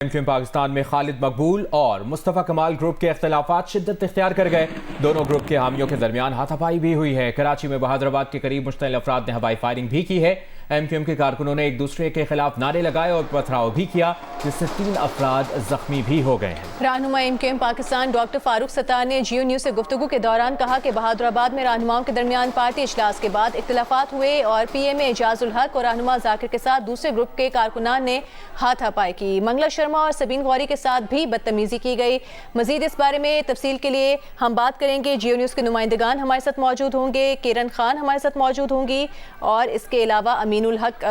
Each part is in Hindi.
एमक्यूएम पाकिस्तान में खालिद मकबूल और मुस्तफ़ा कमाल ग्रुप के अख्तिलाफ़ात शिद्दत इख्तियार कर गए। दोनों ग्रुप के हामियों के दरमियान हाथापाई भी हुई है। कराची में बहादुराबाद के करीब मुश्तइल अफराद ने हवाई फायरिंग भी की है। एमक्यूएम के कारकुनों ने एक दूसरे के खिलाफ नारे लगाए और पथराव भी किया, जिससे 3 अफराद जख्मी भी हो गए हैं। रहनुमा एमक्यूएम पाकिस्तान डॉक्टर फारूक सत्तार ने जियो न्यूज़ से गुफ्तगू के दौरान कहा कि बहादुराबाद में रहनुमाओं के दरमियान पार्टी इजलास के बाद इख्तिलाफात हुए और पीएमए एजाजुल हक और रहनुमा जाकिर के साथ दूसरे ग्रुप के कारकुनान ने हाथापाई की। मंगला शर्मा और सबीन गौरी के साथ भी बदतमीजी की गई। मजीद इस बारे में तफसील के लिए हम बात करेंगे। जियो न्यूज़ के नुमाइंदगान हमारे साथ मौजूद होंगे, किरण खान हमारे साथ मौजूद होंगी और इसके अलावा अमीनुल हक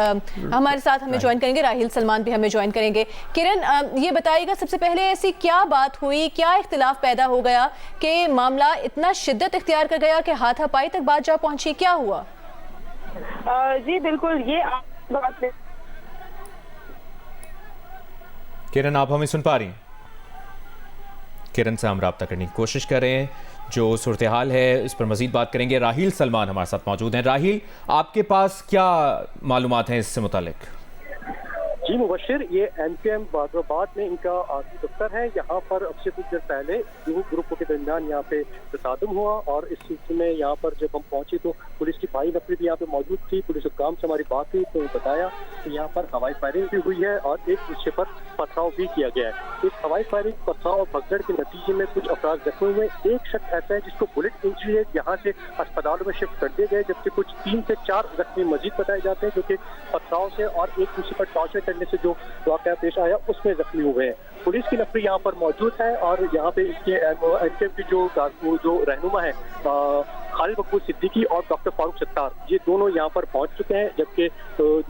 हमारे साथ हमें ज्वाइन करेंगे, राहिल सलमान भी हमें ज्वाइन करेंगे। किरण, ये बताइएगा सबसे पहले ऐसी क्या बात हुई, क्या इख्तिलाफ पैदा हो गया कि मामला इतना शिद्दत इख्तियार कर गया कि हाथापाई तक बात जा पहुंची? क्या हुआ? जी बिल्कुल, ये बात है। किरण, आप हमें सुन पा रही हैं? किरण से हम रब्ता करने की कोशिश कर रहे हैं। जो सूरत हाल है इस पर मजीद बात करेंगे। राहिल सलमान हमारे साथ मौजूद हैं। राहिल, आपके पास क्या मालूमात हैं इससे मुतालिक? जी मुबशिर, ये एमक्यूएम बहादुराबाद में इनका दफ्तर है। यहाँ पर अब से कुछ देर पहले दो ग्रुपों के दरमियान यहाँ पे तसादुम हुआ और इस सिलसिले में यहाँ पर जब हम पहुंचे तो पुलिस की भारी नफरी भी यहाँ पे मौजूद थी। पुलिस हुक्काम से हमारी बात हुई तो बताया कि यहाँ पर हवाई फायरिंग भी हुई है और एक दूसरे पर पथराव भी किया गया है। इस हवाई फायरिंग, पथराव और भगदड़ के नतीजे में कुछ अफराद जख्मी हुए। एक शख्स ऐसा है जिसको बुलेट इंजरी है, यहाँ से अस्पतालों में शिफ्ट कर दिए गए, जबकि कुछ 3 से 4 जख्मी मजीद बताए जाते हैं जो कि पथराव से और एक दूसरे पर टॉर्चर करने से जो वाकया पेश आया उसमें जख्मी हुए हैं। पुलिस की नफरी यहाँ पर मौजूद है और यहाँ पे इसके एमक्यूएम की जो रहनुमा है खालिद मकबूल सिद्दीकी और डॉक्टर फारूक सत्तार, ये दोनों यहाँ पर पहुंच चुके हैं, जबकि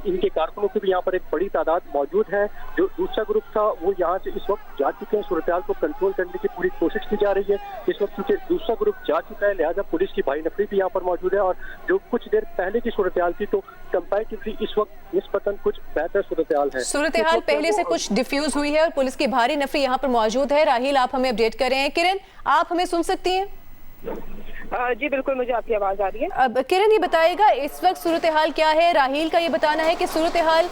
इनके कारकुनों की भी यहाँ पर एक बड़ी तादाद मौजूद है। जो दूसरा ग्रुप था वो यहाँ से इस वक्त जा चुके हैं। सूरत-ए-हाल को कंट्रोल करने की पूरी कोशिश की जा रही है इस वक्त, क्योंकि दूसरा ग्रुप जा चुका है, लिहाजा पुलिस की भारी नफरी भी यहाँ पर मौजूद है। और जो कुछ देर पहले की सूरत-ए-हाल थी तो कंपैरेटिवली इस वक्त निस्बतन कुछ बेहतर सूरत-ए-हाल है। सूरत-ए-हाल पहले से कुछ डिफ्यूज हुई है और पुलिस की भारी नफरी यहाँ पर मौजूद है। राहिल, आप हमें अपडेट कर रहे हैं। किरण, आप हमें सुन सकती हैं? जी बिल्कुल, मुझे आपकी आवाज आ रही है। अब किरण, ये बताएगा इस वक्त सूरत हाल क्या है? राहिल का ये बताना है कि सूरत हाल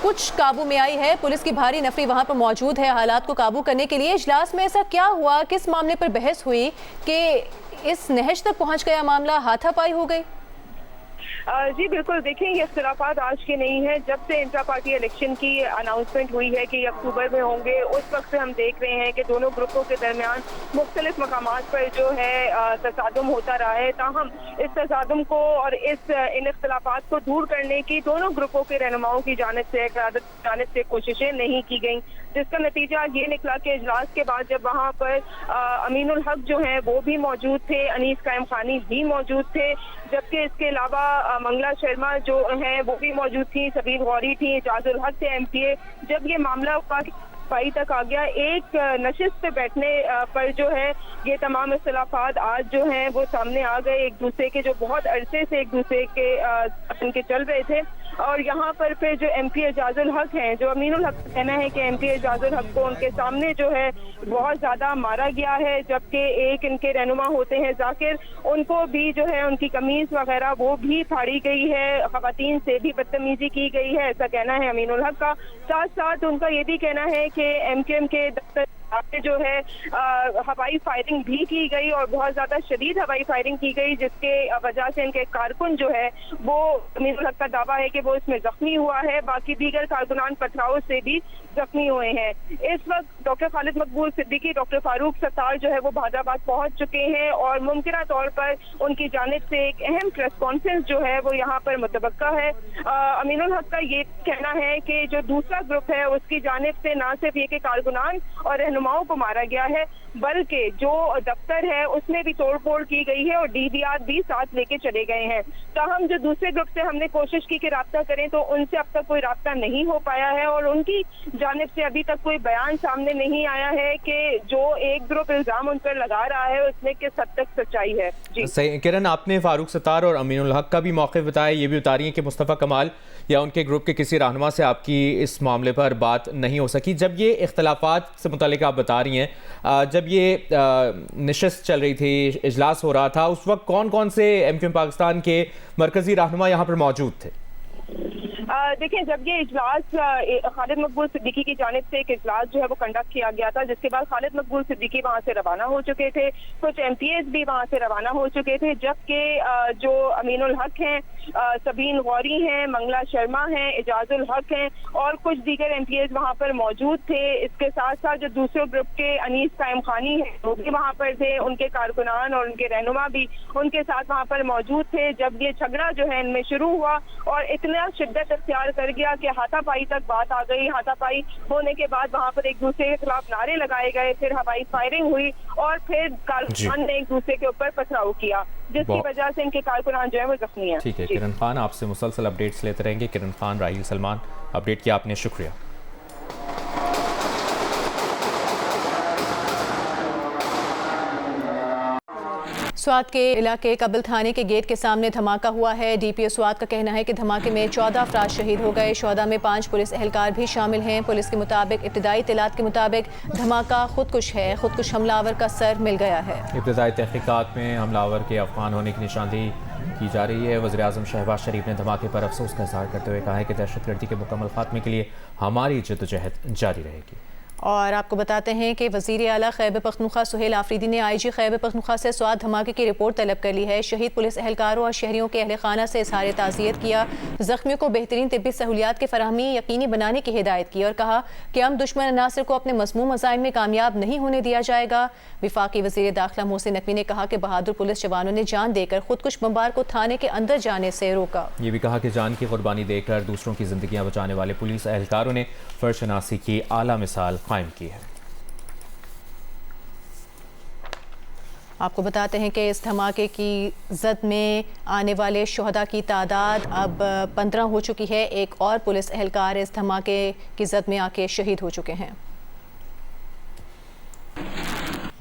कुछ काबू में आई है, पुलिस की भारी नफरी वहां पर मौजूद है हालात को काबू करने के लिए। इजलास में ऐसा क्या हुआ, किस मामले पर बहस हुई कि इस नहज तक पहुंच गया मामला, हाथापाई हो गई? जी बिल्कुल, देखिए ये इख्तिलाफात आज के नहीं है। जब से इंट्रा पार्टी इलेक्शन की अनाउंसमेंट हुई है कि अक्टूबर में होंगे, उस वक्त से हम देख रहे हैं कि दोनों ग्रुपों के दरमियान मुख्तलिफ मकामात पर जो है तसादुम होता रहा है। ताहम इस तसादुम को और इन इख्तिलाफात को दूर करने की दोनों ग्रुपों के रहनुमाओं की जानिब से, क़यादत की जानिब से कोशिशें नहीं की गई, जिसका नतीजा ये निकला कि इजलास के बाद जब वहाँ पर अमीनुल हक जो हैं वो भी मौजूद थे, अनीस कायम खानी भी मौजूद थे, जबकि इसके अलावा मंगला शर्मा जो हैं वो भी मौजूद थी, सबीन गौरी थी, एजाजुल हक थे एमपीए। जब ये मामला पाई तक आ गया, एक नशिस्त पे बैठने पर जो है ये तमाम इख्तिलाफात आज जो हैं वो सामने आ गए। एक दूसरे के जो बहुत अरसे से एक दूसरे के चल रहे थे और यहाँ पर फिर जो एमपी एजाजुल हक हैं, जो अमीनुल हक कहना है कि एमपी एजाजुल हक को उनके सामने जो है बहुत ज्यादा मारा गया है, जबकि एक इनके रहनुमा होते हैं जाकिर, उनको भी जो है उनकी कमीज वगैरह वो भी फाड़ी गई है, खवातीन से भी बदतमीजी की गई है, ऐसा कहना है अमीनुल हक का। साथ साथ उनका ये भी कहना है कि एमक्यूएम के दफ्तर जो है हवाई फायरिंग भी की गई और बहुत ज्यादा शदीद हवाई फायरिंग की गई, जिसके वजह से इनके कारकुन जो है वो अमीनुल हक का दावा है कि वो इसमें जख्मी हुआ है, बाकी दीगर कारकुनान पथराव से भी जख्मी हुए हैं। इस वक्त डॉक्टर खालिद मकबूल सिद्दीकी, डॉक्टर फारूक सत्तार जो है वो बहादुराबाद पहुंच चुके हैं और मुमकिन तौर पर उनकी जानिब से एक अहम प्रेस कॉन्फ्रेंस जो है वो यहाँ पर मुतवक्का है। अमीनुल हक का ये कहना है कि जो दूसरा ग्रुप है उसकी जानिब से ना सिर्फ ये कि कारकुनान और रहनुमाओं को मारा गया है, बल्कि जो दफ्तर है उसमें भी तोड़फोड़ की गई है और डीवीआर भी साथ लेके चले गए हैं। ताहम जो दूसरे ग्रुप से हमने कोशिश की कि राब्ता करें तो उनसे अब तक कोई राब्ता नहीं हो पाया है और उनकी जानिब से अभी तक कोई बयान सामने नहीं आया है कि जो एक ग्रुप इल्जाम उन पर लगा रहा है उसमें किस हद तक सच्चाई है। जी सही। किरण, आपने फारूक सत्तार और अमीनुल हक का भी मौक़िफ़ बताया, ये भी उतारी है कि मुस्तफ़ा कमाल या उनके ग्रुप के किसी रहनुमा से आपकी इस मामले पर बात नहीं हो सकी। जब ये इख्तिलाफात से मुतालिक आप बता रही हैं, जब ये नशिस्त चल रही थी, इजलास हो रहा था, उस वक्त कौन कौन से एमक्यूएम पाकिस्तान के मरकज़ी रहनुमा यहाँ पर मौजूद थे? देखिए, जब ये इजलास खालिद मकबूल सिद्दीकी की जानिब से एक इजलास जो है वो कंडक्ट किया गया था, जिसके बाद खालिद मकबूल सिद्दीकी वहाँ से रवाना हो चुके थे, कुछ MPs भी वहाँ से रवाना हो चुके थे, जबकि जो अमीनुल हक हैं, सबीन गौरी हैं, मंगला शर्मा हैं, एजाजुल हक हैं और कुछ दीगर MPs वहाँ पर मौजूद थे। इसके साथ साथ जो दूसरे ग्रुप के अनीस कायम खानी है वो भी वहाँ पर थे, उनके कारकुनान और उनके रहनुमा भी उनके साथ वहाँ पर मौजूद थे। जब ये झगड़ा जो है इनमें शुरू हुआ और इतना शिद्दत इख्तियार कर गया कि हाथापाई तक बात आ गई। हाथापाई होने के बाद वहाँ पर एक दूसरे के खिलाफ नारे लगाए गए, फिर हवाई फायरिंग हुई और फिर कारकुनान ने एक दूसरे के ऊपर पथराव किया, जिसकी वजह से इनके कारकुनान जो है वो जख्मी हैं। ठीक है किरण खान, आपसे मुसलसल अपडेट्स लेते रहेंगे। किरण खान, राहील सलमान, अपडेट किया आपने, शुक्रिया। स्वात के इलाके कबिल थाने के गेट के सामने धमाका हुआ है। DPO स्वात का कहना है कि धमाके में 14 अफराद शहीद हो गए। शोहदा में 5 पुलिस एहलकार भी शामिल हैं। पुलिस के मुताबिक इब्तिदाई इत्तलात के मुताबिक धमाका खुदकुश है। खुदकुश हमलावर का सर मिल गया है। इब्तिदाई तहकीकात में हमलावर के अफगान होने की निशानदेही की जा रही है। वज़ीर-ए-आज़म शहबाज शरीफ ने धमाके पर अफसोस का इज़हार करते हुए कहा है कि दहशतगर्दी के मुकम्मल खात्मे के लिए हमारी जद्दोजहद जारी रहेगी। और आपको बताते हैं कि वज़ीर आला खैबर पख्तूनख्वा सुहेल आफरीदी ने IG खैबर पख्तूनख्वा से स्वात धमाके की रिपोर्ट तलब कर ली है। शहीद पुलिस एहलकारों और शहरियों के अहल खाना से इज़हार ताज़ियत किया। ज़ख्मियों को बेहतरीन तिब्बी सहूलियात की फराहमी यकीनी बनाने की हिदायत की और कहा कि हम दुश्मन अनासर को अपने मज़मूम मज़ाहिम में कामयाब नहीं होने दिया जाएगा। वफाकी वज़ीर दाखिला मोहसिन नकवी ने कहा कि बहादुर पुलिस जवानों ने जान देकर खुदकुश बमबार को थाने के अंदर जाने से रोका। ये भी कहा कि जान की कुर्बानी देकर दूसरों की जिंदगियां बचाने वाले पुलिस एहलकारों ने फर्शनासी की आला मिसाल कायम की है। आपको बताते हैं कि इस धमाके की जद में आने वाले शोहदा की तादाद अब 15 हो चुकी है। एक और पुलिस एहलकार इस धमाके की जद में आके शहीद हो चुके हैं।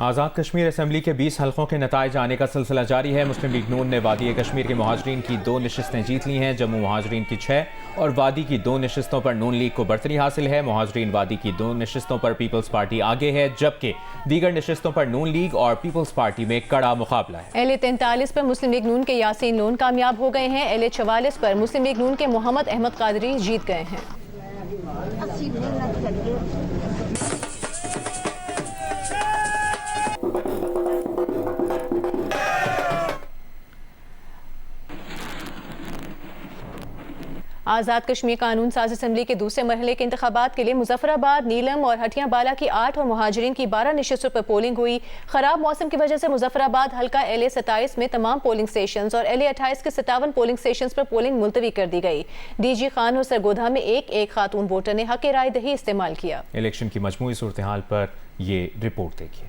आज़ाद कश्मीर असम्बली के 20 हल्कों के नताइज आने का सिलसिला जारी है। मुस्लिम लीग नून ने वादी कश्मीर के मुहाजिरीन की 2 नशिस्तें जीत ली हैं। जम्मू मुहाजिरीन की 6 और वादी की 2 नशिस्तों पर नून लीग को बरतरी हासिल है। मुहाजिरीन वादी की 2 नशिस्तों पर पीपल्स पार्टी आगे है, जबकि दीगर नशिस्तों पर नून लीग और पीपल्स पार्टी में कड़ा मुकाबला है। LA 43 पर मुस्लिम लीग नून के यासीन लोन कामयाब हो गए हैं। LA 44 पर मुस्लिम लीग नून के मोहम्मद अहमद कादरी जीत गए हैं। आज़ाद कश्मीर कानून साज असम्बली के दूसरे मरहले के इंतखाबात के लिए मुजफ्फराबाद, नीलम और हटिया बाला की 8 और मुहाजिरीन की 12 नशिस्तों पर पोलिंग हुई। खराब मौसम की वजह से मुजफ्फराबाद हल्का LA 27 में तमाम पोलिंग स्टेशन और LA 28 के 57 पोलिंग स्टेशन पर पोलिंग मुलतवी कर दी गई। DG खान और सरगोधा में एक खातून वोटर ने हक राय दही इस्तेमाल किया। इलेक्शन की मजमूई सूरत हाल पर ये रिपोर्ट देखिए।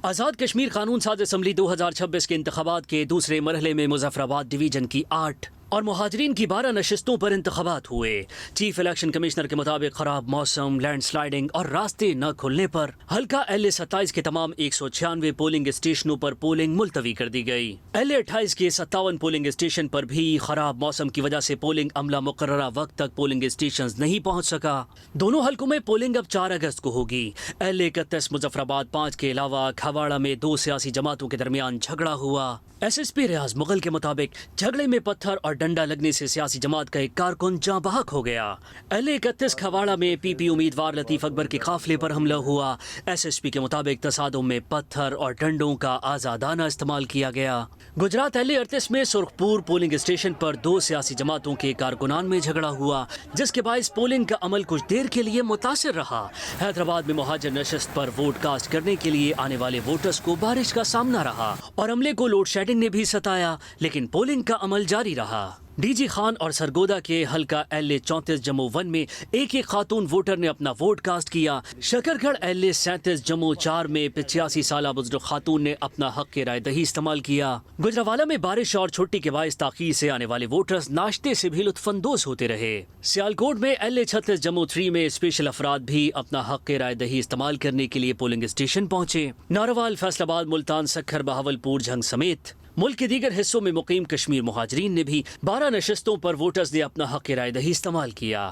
आज़ाद कश्मीर कानून साज असम्बली 2026 के इंतखाबात के दूसरे मरहले में मुजफ्फराबाद डिवीजन की 8 और मुहाजिरीन की 12 नशिस्तों पर इंतखाबात हुए। चीफ इलेक्शन कमिश्नर के मुताबिक खराब मौसम, लैंडस्लाइडिंग और रास्ते न खुलने पर हल्का LA 27 के तमाम 196 पोलिंग स्टेशनों पर पोलिंग मुलतवी कर दी गई। LA 28 के 57 पोलिंग स्टेशन पर भी खराब मौसम की वजह से पोलिंग अमला मुकर्ररा वक्त तक पोलिंग स्टेशन नहीं पहुँच सका। दोनों हल्कों में पोलिंग अब 4 अगस्त को होगी। LA 31 मुजफ्फराबाद 5 के अलावा खवाड़ा में 2 सियासी जमातों के दरमियान झगड़ा हुआ। SSP रियाज मुगल के मुताबिक झगड़े में पत्थर और डंडा लगने से सियासी जमात का एक कारकुन जाँ बहक हो गया। LA 31 खवाड़ा में PP उम्मीदवार लतीफ अकबर के काफिले पर हमला हुआ। SSP के मुताबिक तसादुम में पत्थर और डंडों का आजादाना इस्तेमाल किया गया। गुजरात LA 38 में सुरखपुर पोलिंग स्टेशन पर 2 सियासी जमातों के कारकुनान में झगड़ा हुआ, जिसके बायस पोलिंग का अमल कुछ देर के लिए मुतासिर रहा। हैदराबाद में मुहाजिर नशिस्त पर वोट कास्ट करने के लिए आने वाले वोटर्स को बारिश का सामना रहा और अमले को लोड शेडिंग ने भी सताया, लेकिन पोलिंग का अमल जारी रहा। DG खान और सरगोदा के हल्का LA 34 जम्मू 1 में एक खातून वोटर ने अपना वोट कास्ट किया। शकरगढ़ LA 37 जम्मू 4 में 85 साल बुजुर्ग खातून ने अपना हक के राय दही इस्तेमाल किया। गुजरावाला में बारिश और छुट्टी के बायस ताखीर से आने वाले वोटर्स नाश्ते से भी लुत्फानंदोज होते रहे। सियालकोट में LA 36 जम्मू 3 में स्पेशल अफराद भी अपना हक के राय दही इस्तेमाल करने के लिए पोलिंग स्टेशन पहुंचे। नारोवाल, फैसलाबाद, मुल्तान, सक्खर, बहावलपुर, झंग समेत मुल्क के दीगर हिस्सों में मुकीम कश्मीर मुहाजिरीन ने भी 12 नशिस्तों पर वोटर्स ने अपना हक राय दही इस्तेमाल किया।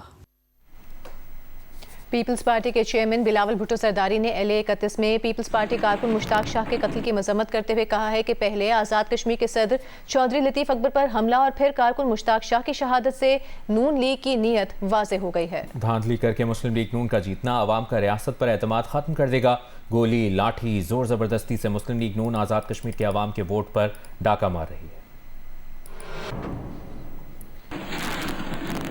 पीपल्स पार्टी के चेयरमैन बिलावल भुट्टो सरदारी ने LA-31 में पीपल्स पार्टी कारकुन मुश्ताक शाह के कत्ल की मजम्मत करते हुए कहा है कि पहले आज़ाद कश्मीर के सदर चौधरी लतीफ़ अकबर पर हमला और फिर कारकुन मुश्ताक शाह की शहादत से नून लीग की नीयत वाज़ेह हो गई है। धांधली करके मुस्लिम लीग नून का जीतना आवाम का रियासत पर एतमाद खत्म कर देगा। गोली लाठी जोर ज़बरदस्ती से मुस्लिम लीग नून आज़ाद कश्मीर के अवाम के वोट पर डाका मार रही है।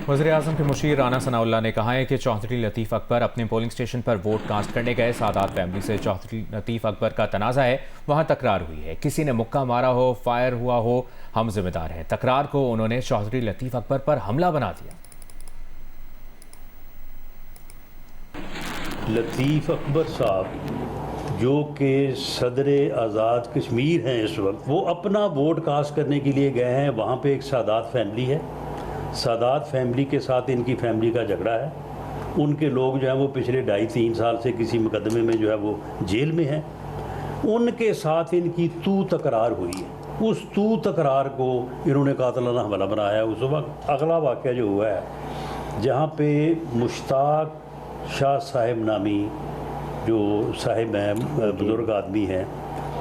वज़ीर-ए-आज़म के मुशीर राना सनाउल्लाह ने कहा है कि चौधरी लतीफ़ अकबर अपने पोलिंग स्टेशन पर वोट कास्ट करने गए। सादात फैमिली से चौधरी लतीफ़ अकबर का तनाज़ा है, वहाँ तकरार हुई है। किसी ने मुक्का मारा हो, फायर हुआ हो, हम जिम्मेदार हैं। तकरार को उन्होंने चौधरी लतीफ़ अकबर पर हमला बना दिया। लतीफ़ अकबर साहब जो कि सदर आज़ाद कश्मीर हैं इस वक्त, वो अपना वोट कास्ट करने के लिए गए हैं। वहाँ पे एक सादात फैमिली है, सादात फैमिली के साथ इनकी फैमिली का झगड़ा है। उनके लोग जो हैं वो पिछले 2.5-3 साल से किसी मुकदमे में जो है वो जेल में हैं। उनके साथ इनकी तू तकरार हुई है। उस तू तकरार को इन्होंने कातलाना हमला बनाया। उस वक्त अगला वाक़या जो हुआ है, जहाँ पे मुश्ताक शाह साहिब नामी जो साहिब हैं, बुज़ुर्ग आदमी हैं,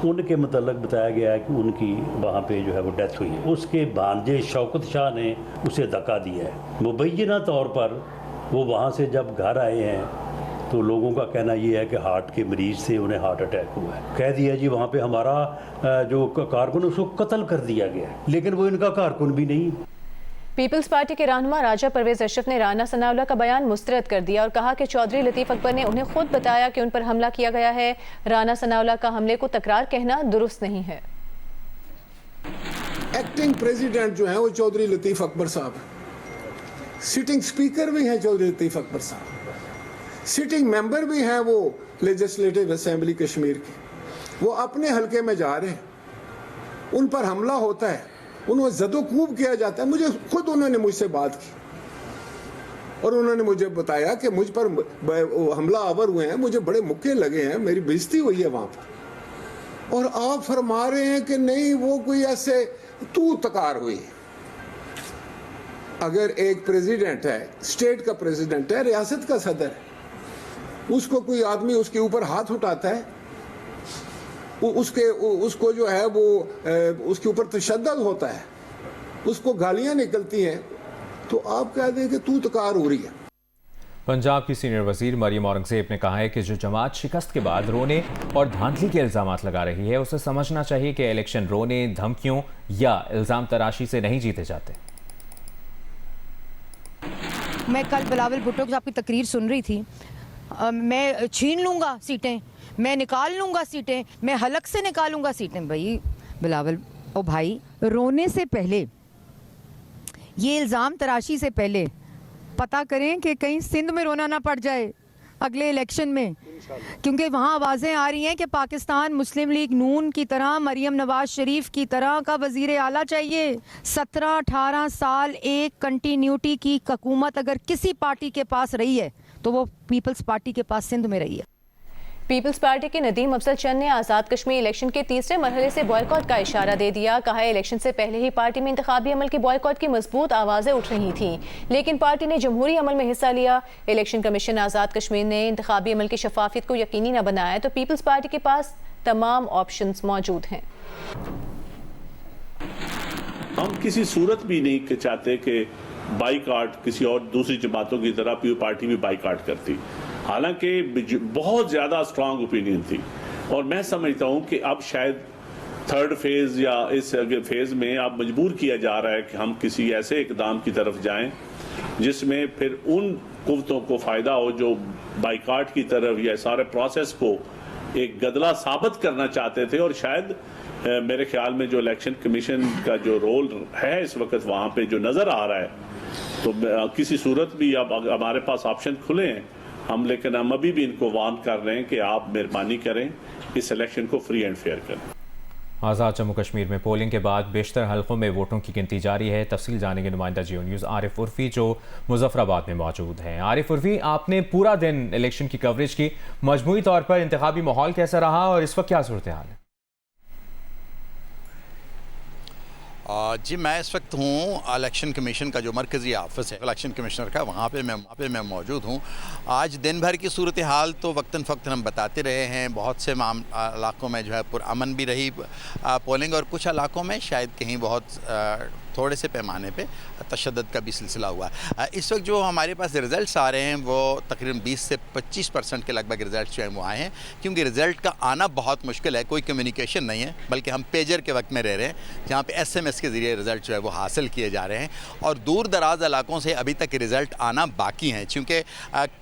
उनके मतलब बताया गया है कि उनकी वहाँ पे जो है वो डेथ हुई है। उसके भांजे शौकत शाह ने उसे धक्का दिया है। मुबैना तौर पर वो वहाँ से जब घर आए हैं तो लोगों का कहना ये है कि हार्ट के मरीज़ से उन्हें हार्ट अटैक हुआ है। कह दिया जी वहाँ पे हमारा जो कारकुन उसको कत्ल कर दिया गया, लेकिन वो इनका कारकुन भी नहीं। पीपल्स पार्टी के रहनुमा राजा परवेज अशरफ ने राना सनाउल्लाह का बयान मुस्तरद कर दिया और कहा कि चौधरी लतीफ़ अकबर ने उन्हें खुद बताया कि उन पर हमला किया गया है। राना सनाउल्लाह का हमले को तकरार कहना दुरुस्त नहीं है। एक्टिंग प्रेसिडेंट जो है वो चौधरी लतीफ़ अकबर साहब, सिटिंग स्पीकर भी हैं चौधरी लतीफ़ अकबर साहब, सिटिंग मेंबर भी हैं वो लेजिस्लेटिव असेंबली कश्मीर के। वो अपने हलके में जा रहे हैं, उन पर हमला होता है, उन्हें जदोकूब किया जाता है। मुझे खुद उन्होंने मुझसे बात की और उन्होंने मुझे बताया कि मुझ पर हमला आवर हुए हैं, मुझे बड़े मुक्के लगे हैं, मेरी बेइज्जती हुई है वहां पर। और आप फरमा रहे हैं कि नहीं वो कोई ऐसे तू तकार हुई। अगर एक प्रेसिडेंट है, स्टेट का प्रेसिडेंट है, रियासत का सदर है, उसको कोई आदमी उसके ऊपर हाथ उठाता है, उसको जो है वो उसके ऊपर तशद्दुद होता है, उसको गालियां निकलती हैं, तो आप कह दें कि तू तकार हो रही है। पंजाब की सीनियर वजीर मरियम औरंगजेब ने कहा है कि जो जमात शिकस्त के बाद रोने और धांधली के इल्जाम लगा रही है, उसे समझना चाहिए कि इलेक्शन रोने, धमकियों या इल्जाम तराशी से नहीं जीते जाते। मैं कल बिलावल भुट्टो साहब की तकरीर सुन रही थी। मैं छीन लूँगा सीटें, मैं निकाल लूँगा सीटें, मैं हलक से निकालूंगा सीटें। भाई बिलावल ओ भाई, रोने से पहले, ये इल्ज़ाम तराशी से पहले पता करें कि कहीं सिंध में रोना ना पड़ जाए अगले इलेक्शन में, क्योंकि वहाँ आवाज़ें आ रही हैं कि पाकिस्तान मुस्लिम लीग नून की तरह, मरियम नवाज शरीफ की तरह का वज़ीर आला चाहिए। 17-18 साल एक कंटिन्यूटी की हुकूमत अगर किसी पार्टी के पास रही है तो वो पीपल्स पार्टी के पास सिंध में रही है। पीपल्स पार्टी के नदीम अफजल चंद ने आज़ाद कश्मीर इलेक्शन के तीसरे मरहले से बॉयकॉट का इशारा दे दिया। कहा है इलेक्शन से पहले ही पार्टी में इंतखाबी अमल के बॉयकॉट की मजबूत आवाज़ें उठ रही थीं, लेकिन पार्टी ने जमहूरी अमल में हिस्सा लिया। इलेक्शन कमीशन आज़ाद कश्मीर ने इंतखाबी अमल की शफाफियत को यकीनी न बनाया तो पीपल्स पार्टी के पास तमाम ऑप्शंस मौजूद हैं। हम किसी सूरत भी नहीं चाहते कि बाइकाट किसी और दूसरी जमातों की तरह पीपल्स पार्टी भी बाइकाट करती, हालांकि बहुत ज़्यादा स्ट्रांग ओपिनियन थी। और मैं समझता हूं कि अब शायद थर्ड फेज़ या इस फेज़ में अब मजबूर किया जा रहा है कि हम किसी ऐसे इकदाम की तरफ जाएं जिसमें फिर उन कुव्वतों को फ़ायदा हो जो बाइकाट की तरफ या सारे प्रोसेस को एक गदला साबित करना चाहते थे। और शायद मेरे ख्याल में जो इलेक्शन कमीशन का जो रोल है इस वक्त वहाँ पे जो नज़र आ रहा है, तो किसी सूरत भी अब हमारे पास ऑप्शन खुले हैं हम, लेकिन हम अभी भी इनको वार्न कर रहे हैं कि आप मेहरबानी करें, इस इलेक्शन को फ्री एंड फेयर करें। आज़ाद जम्मू कश्मीर में पोलिंग के बाद बेशतर हलकों में वोटों की गिनती जारी है। तफसील जानेंगे नुमाइंदा जियो न्यूज़ आरिफ उर्फी जो मुजफ्फराबाद में मौजूद हैं। आरिफ उर्फी, आपने पूरा दिन इलेक्शन की कवरेज की, मजमूई तौर पर इंतखाबी माहौल कैसा रहा और इस वक्त क्या सूरत हाल है? जी मैं इस वक्त हूँ इलेक्शन कमीशन का जो मरकज़ी ऑफिस है इलेक्शन कमिश्नर का, वहाँ पे मैं मौजूद हूँ। आज दिन भर की सूरत हाल तो वक्तन फ़क्तन हम बताते रहे हैं। बहुत से इलाकों में जो है पुरअमन भी रही पोलिंग, और कुछ इलाकों में शायद कहीं बहुत थोड़े से पैमाने पे तशद्दुद का भी सिलसिला हुआ। इस वक्त जो हमारे पास रिज़ल्ट्स आ रहे हैं वो तकरीबन 20 से 25% के लगभग रिज़ल्ट जो हैं वो आए हैं, क्योंकि रिज़ल्ट का आना बहुत मुश्किल है। कोई कम्युनिकेशन नहीं है, बल्कि हम पेजर के वक्त में रह रहे हैं, जहाँ पे SMS के ज़रिए रिज़ल्ट जो है वो हासिल किए जा रहे हैं। और दूर दराज इलाकों से अभी तक रिज़ल्ट आना बाकी हैं, चूँकि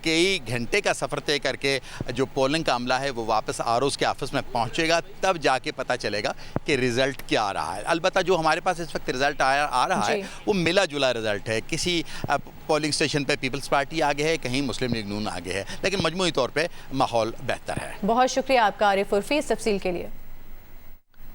कई घंटे का सफ़र तय करके जो पोलिंग का अमला है वो वापस ROs के ऑफिस में पहुँचेगा, तब जाके पता चलेगा कि रिज़ल्ट क्या आ रहा है। अलबत्ता जो हमारे पास इस वक्त रिज़ल्ट आ रहा है वो मिला जुला रिजल्ट है। किसी पोलिंग स्टेशन पे पीपल्स पार्टी आगे है, कहीं मुस्लिम लीग नून आगे है, लेकिन मजमूई तौर पे माहौल बेहतर है। बहुत शुक्रिया आपका आरिफ उर्फी इस तफसील के लिए।